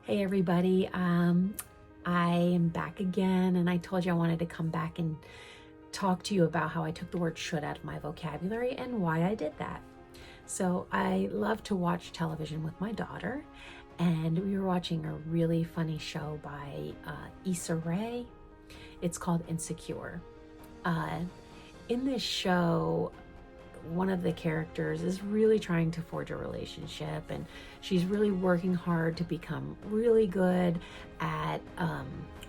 Hey everybody, I am back again, and I told you I wanted to come back and talk to you about how I took the word should out of my vocabulary and why I did that. So I love to watch television with my daughter, and we were watching a really funny show by Issa Rae. It's called Insecure. In this show, one of the characters is really trying to forge a relationship, and she's really working hard to become really good at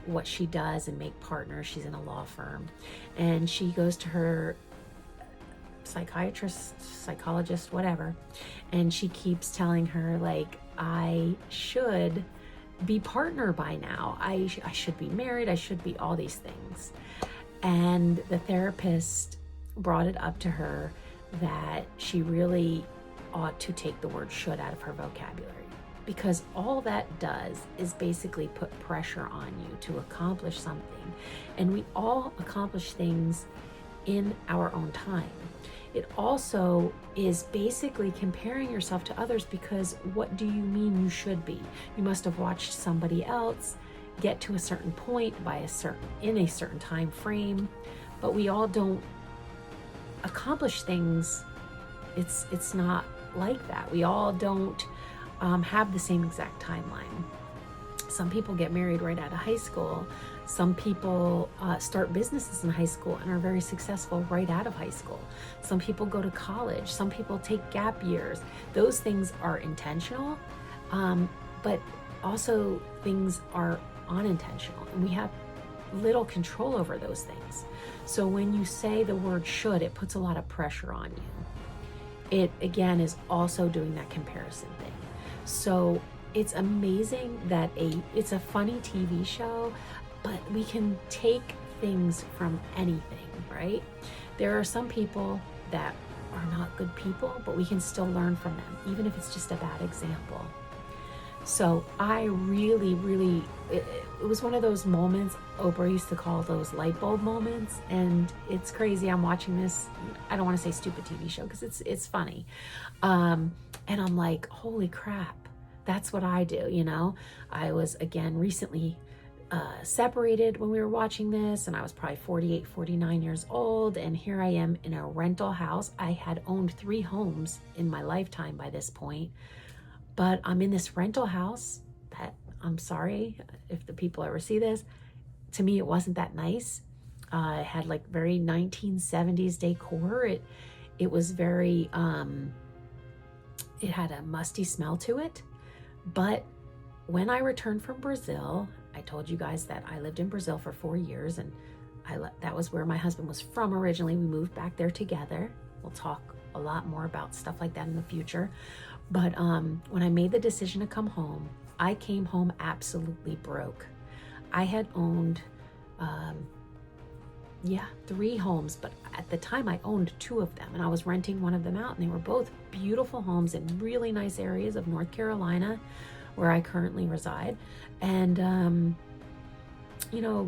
what she does and make partners. She's in a law firm, and she goes to her psychiatrist, psychologist, whatever, and she keeps telling her, like, I should be partner by now. I should be married. I should be all these things. And the therapist brought it up to her that she really ought to take the word should out of her vocabulary, because all that does is basically put pressure on you to accomplish something. And we all accomplish things in our own time. It also is basically comparing yourself to others, because what do you mean you should be? You must have watched somebody else get to a certain point in a certain time frame, but we all don't accomplish things. It's not like that. We all don't have the same exact timeline. Some people get married right out of high school. Some people start businesses in high school and are very successful right out of high school. Some people go to college. Some people take gap years. Those things are intentional, but also things are unintentional, and we have little control over those things. So when you say the word should, it puts a lot of pressure on you. It again is also doing that comparison thing. So it's amazing that it's a funny TV show, but we can take things from anything, right? There are some people that are not good people, but we can still learn from them, even if it's just a bad example. So I really, it was one of those moments Oprah used to call those light bulb moments. And it's crazy. I'm watching this, I don't want to say stupid TV show because it's funny. And I'm like, holy crap, that's what I do, you know? I was, again, recently separated when we were watching this, and I was probably 48, 49 years old. And here I am in a rental house. I had owned 3 homes in my lifetime by this point. But I'm in this rental house that, I'm sorry if the people ever see this, to me it wasn't that nice. It had like very 1970s decor. It was very, it had a musty smell to it. But when I returned from Brazil, I told you guys that I lived in Brazil for 4 years, and that was where my husband was from originally. We moved back there together. We'll talk a lot more about stuff like that in the future. But when I made the decision to come home, I came home absolutely broke. I had owned, 3 homes, but at the time I owned 2 of them, and I was renting one of them out, and they were both beautiful homes in really nice areas of North Carolina, where I currently reside. And,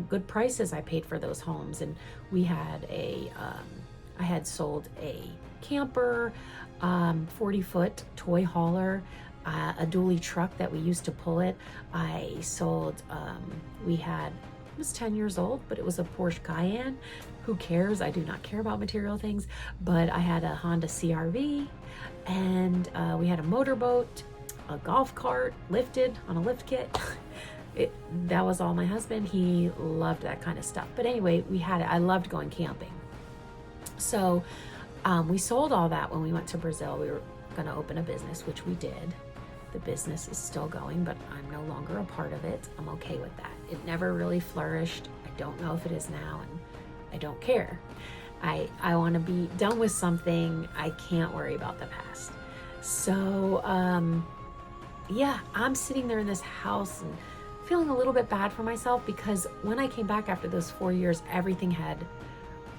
good prices I paid for those homes. And we had I had sold a camper, 40-foot toy hauler, a dually truck that we used to pull it. I sold, it was 10 years old, but it was a Porsche Cayenne. Who cares? I do not care about material things. But I had a Honda CRV, and we had a motorboat, a golf cart lifted on a lift kit. That was all my husband. He loved that kind of stuff. But anyway, we had it. I loved going camping. So we sold all that when we went to Brazil. We were going to open a business, which we did. The business is still going, but I'm no longer a part of it. I'm okay with that. It never really flourished. I don't know if it is now, and I don't care. I want to be done with something. I can't worry about the past. So, I'm sitting there in this house and feeling a little bit bad for myself, because when I came back after those 4 years, everything had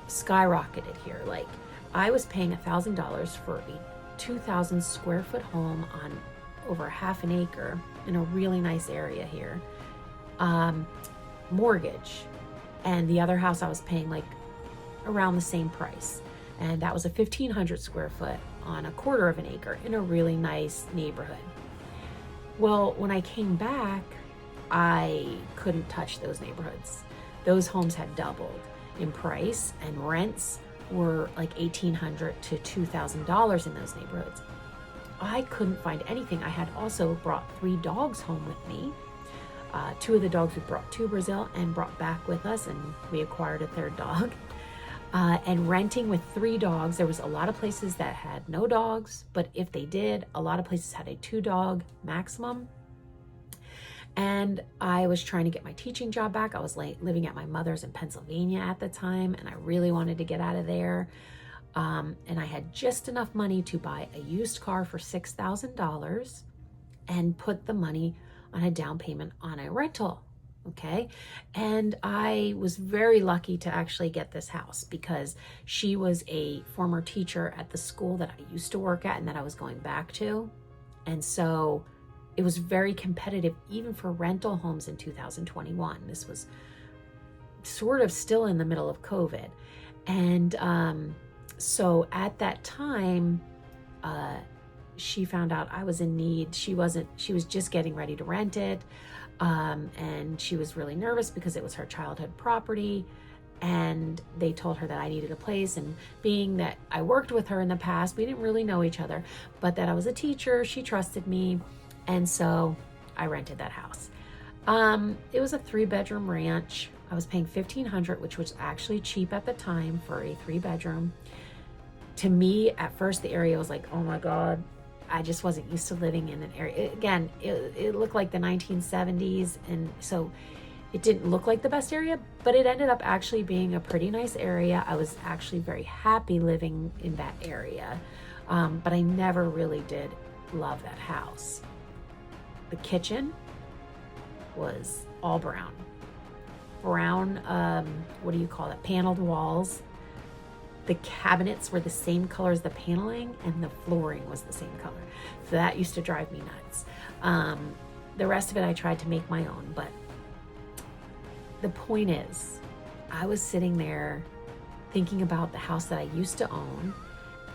skyrocketed here. Like, I was paying $1,000 for a 2,000 square foot home on over half an acre in a really nice area here. Mortgage. And the other house I was paying like around the same price. And that was a 1,500 square foot on a quarter of an acre in a really nice neighborhood. Well, when I came back, I couldn't touch those neighborhoods. Those homes had doubled in price, and rents were like $1,800 to $2,000 in those neighborhoods. I couldn't find anything. I had also brought 3 dogs home with me. 2 of the dogs we brought to Brazil and brought back with us, and we acquired a 3rd dog. And renting with 3 dogs, there was a lot of places that had no dogs, but if they did, a lot of places had a 2-dog maximum. And I was trying to get my teaching job back. I was living at my mother's in Pennsylvania at the time, and I really wanted to get out of there. And I had just enough money to buy a used car for $6,000 and put the money on a down payment on a rental. Okay. And I was very lucky to actually get this house because she was a former teacher at the school that I used to work at and that I was going back to. And so it was very competitive, even for rental homes in 2021. This was sort of still in the middle of COVID. And so at that time, she found out I was in need. She was just getting ready to rent it. And she was really nervous because it was her childhood property. And they told her that I needed a place. And being that I worked with her in the past, we didn't really know each other, but that I was a teacher, she trusted me. And so I rented that house. It was a 3-bedroom ranch. I was paying $1,500, which was actually cheap at the time for a 3-bedroom. To me, at first, the area was like, oh my God, I just wasn't used to living in an area. Again, it looked like the 1970s. And so it didn't look like the best area, but it ended up actually being a pretty nice area. I was actually very happy living in that area. But I never really did love that house. The kitchen was all brown. Brown, what do you call it? Paneled walls. The cabinets were the same color as the paneling, and the flooring was the same color. So that used to drive me nuts. The rest of it I tried to make my own, but the point is, I was sitting there thinking about the house that I used to own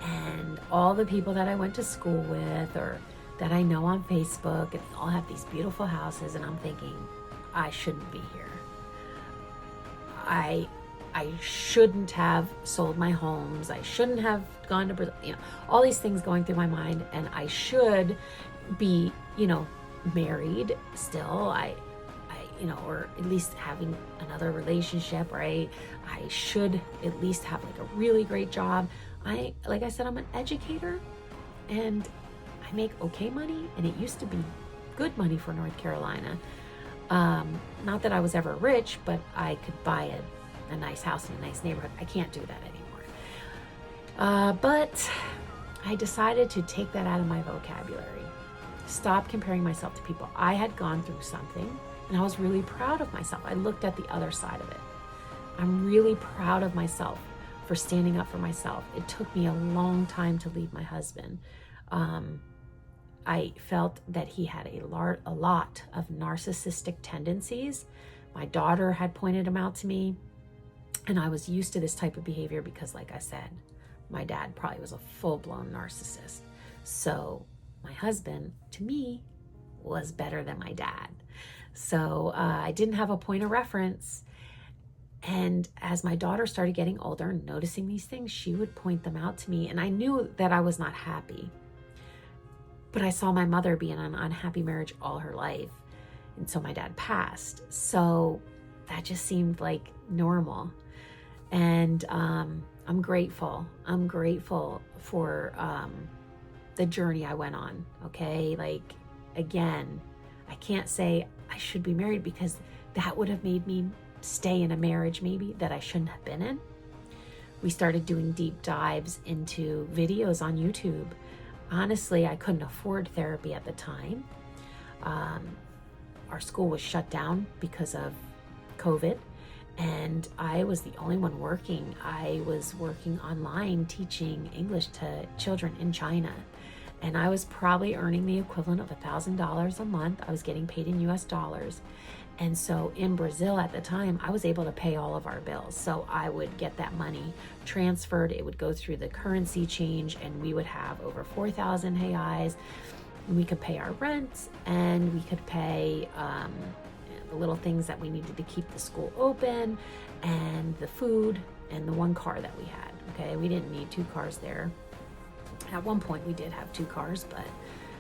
and all the people that I went to school with or that I know on Facebook, and they all have these beautiful houses, and I'm thinking, I shouldn't be here. I shouldn't have sold my homes. I shouldn't have gone to Brazil, all these things going through my mind, and I should be, married still. I or at least having another relationship, right? I should at least have like a really great job. Like I said, I'm an educator and I make okay money, and it used to be good money for North Carolina. Not that I was ever rich, but I could buy a nice house in a nice neighborhood. I can't do that anymore. But I decided to take that out of my vocabulary. Stop comparing myself to people. I had gone through something and I was really proud of myself. I looked at the other side of it. I'm really proud of myself for standing up for myself. It took me a long time to leave my husband. I felt that he had a lot of narcissistic tendencies. My daughter had pointed him out to me, and I was used to this type of behavior because, like I said, my dad probably was a full-blown narcissist. So my husband, to me, was better than my dad. So I didn't have a point of reference. And as my daughter started getting older and noticing these things, she would point them out to me. And I knew that I was not happy. But I saw my mother be in an unhappy marriage all her life. And so my dad passed. So that just seemed like normal. And I'm grateful. I'm grateful for the journey I went on. Okay. Like, again, I can't say I should be married because that would have made me stay in a marriage maybe that I shouldn't have been in. We started doing deep dives into videos on YouTube. Honestly, I couldn't afford therapy at the time. Our school was shut down because of COVID, and I was the only one working. I was working online teaching English to children in China, and I was probably earning the equivalent of $1,000 a month. I was getting paid in US dollars. And so in Brazil at the time, I was able to pay all of our bills. So I would get that money transferred. It would go through the currency change, and we would have over 4,000 reais. We could pay our rent, and we could pay little things that we needed to keep the school open, and the food, and the one car that we had. Okay, we didn't need 2 cars there. At one point we did have 2 cars, but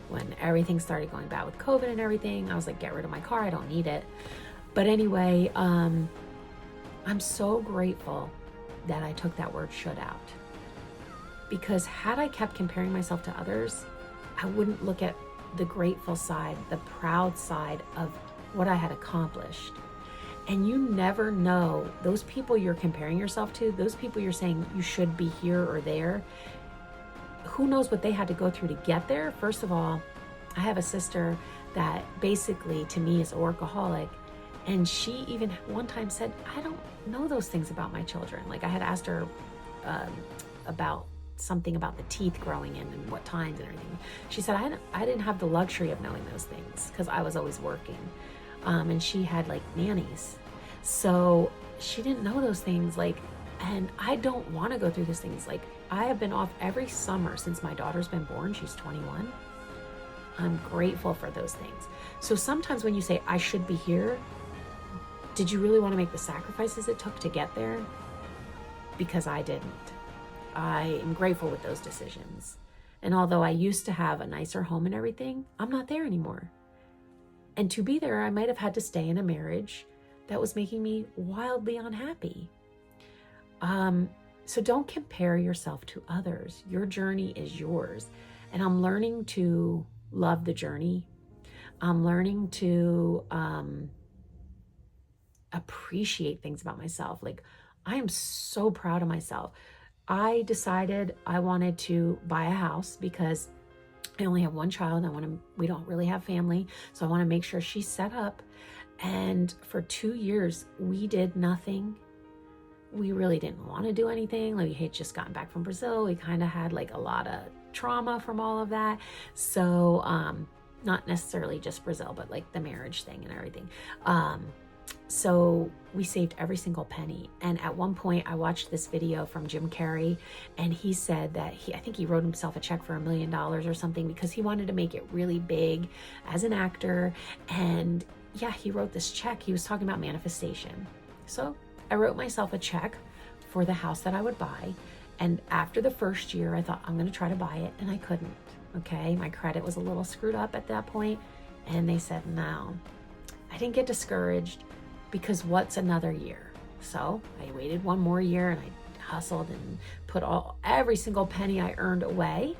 when everything started going bad with COVID and everything, I was like, get rid of my car, I don't need it. But anyway, I'm so grateful that I took that word should out, because had I kept comparing myself to others, I wouldn't look at the grateful side, the proud side of what I had accomplished. And you never know, those people you're comparing yourself to, those people you're saying you should be here or there, who knows what they had to go through to get there. First of all, I have a sister that basically to me is a workaholic, and she even one time said, I don't know those things about my children. Like, I had asked her about something about the teeth growing in and what times and everything. She said, I didn't have the luxury of knowing those things because I was always working. And she had like nannies. So she didn't know those things. Like, and I don't want to go through those things. Like, I have been off every summer since my daughter's been born. She's 21. I'm grateful for those things. So sometimes when you say, I should be here, did you really want to make the sacrifices it took to get there? Because I didn't. I am grateful with those decisions. And although I used to have a nicer home and everything, I'm not there anymore. And to be there, I might have had to stay in a marriage that was making me wildly unhappy. So don't compare yourself to others. Your journey is yours. And I'm learning to love the journey. I'm learning to appreciate things about myself. Like, I am so proud of myself. I decided I wanted to buy a house because I only have one child. We don't really have family. So I want to make sure she's set up. And for 2 years, we did nothing. We really didn't want to do anything. Like, we had just gotten back from Brazil. We kind of had like a lot of trauma from all of that. So, not necessarily just Brazil, but like the marriage thing and everything. So we saved every single penny. And at one point I watched this video from Jim Carrey, and he said that I think he wrote himself a check for $1 million or something because he wanted to make it really big as an actor. And yeah, he wrote this check. He was talking about manifestation. So I wrote myself a check for the house that I would buy. And after the first year, I thought, I'm going to try to buy it. And I couldn't. Okay. My credit was a little screwed up at that point. And they said, no. I didn't get discouraged, because what's another year? So I waited one more year, and I hustled and put every single penny I earned away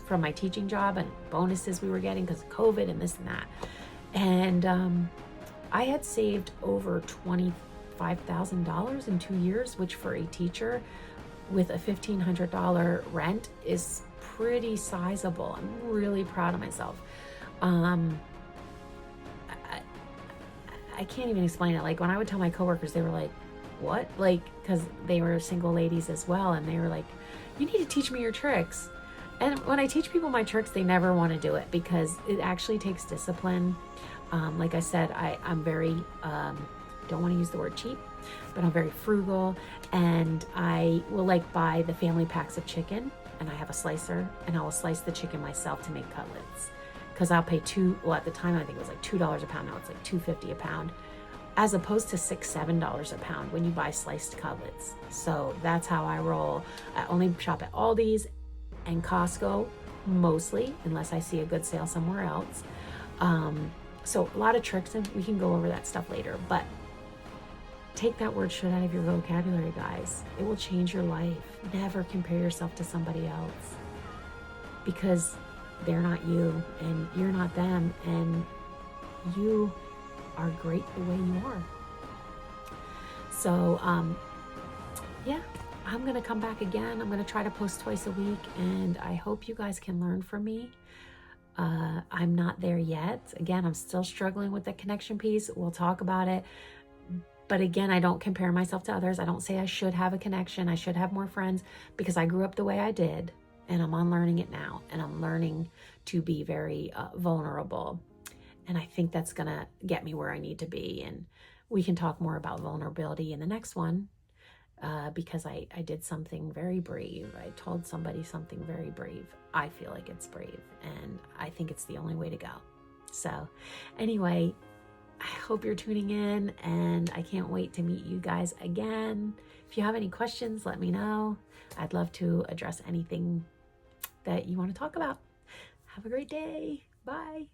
from my teaching job and bonuses we were getting because of COVID and this and that. And I had saved over $25,000 in 2 years, which for a teacher with a $1,500 rent is pretty sizable. I'm really proud of myself. I can't even explain it. Like, when I would tell my coworkers, they were like, what? Like, because they were single ladies as well. And they were like, you need to teach me your tricks. And when I teach people my tricks, they never want to do it because it actually takes discipline. Like I said, I'm very, don't want to use the word cheap, but I'm very frugal. And I will like buy the family packs of chicken, and I have a slicer, and I will slice the chicken myself to make cutlets. Because I'll pay at the time, I think it was like $2 a pound. Now it's like $2.50 a pound, as opposed to $6-7 a pound when you buy sliced cutlets. So that's how I roll. I only shop at Aldi's and Costco mostly, unless I see a good sale somewhere else. So a lot of tricks, and we can go over that stuff later. But take that word should out of your vocabulary, guys. It will change your life. Never compare yourself to somebody else, because they're not you and you're not them, and you are great the way you are. So yeah, I'm gonna come back again. I'm gonna try to post twice a week, and I hope you guys can learn from me. I'm not there yet. Again, I'm still struggling with the connection piece. We'll talk about it. But again, I don't compare myself to others. I don't say I should have a connection, I should have more friends, because I grew up the way I did. And I'm unlearning it now, and I'm learning to be very vulnerable. And I think that's going to get me where I need to be. And we can talk more about vulnerability in the next one, because I did something very brave. I told somebody something very brave. I feel like it's brave, and I think it's the only way to go. So anyway, I hope you're tuning in, and I can't wait to meet you guys again. If you have any questions, let me know. I'd love to address anything that you want to talk about. Have a great day. Bye.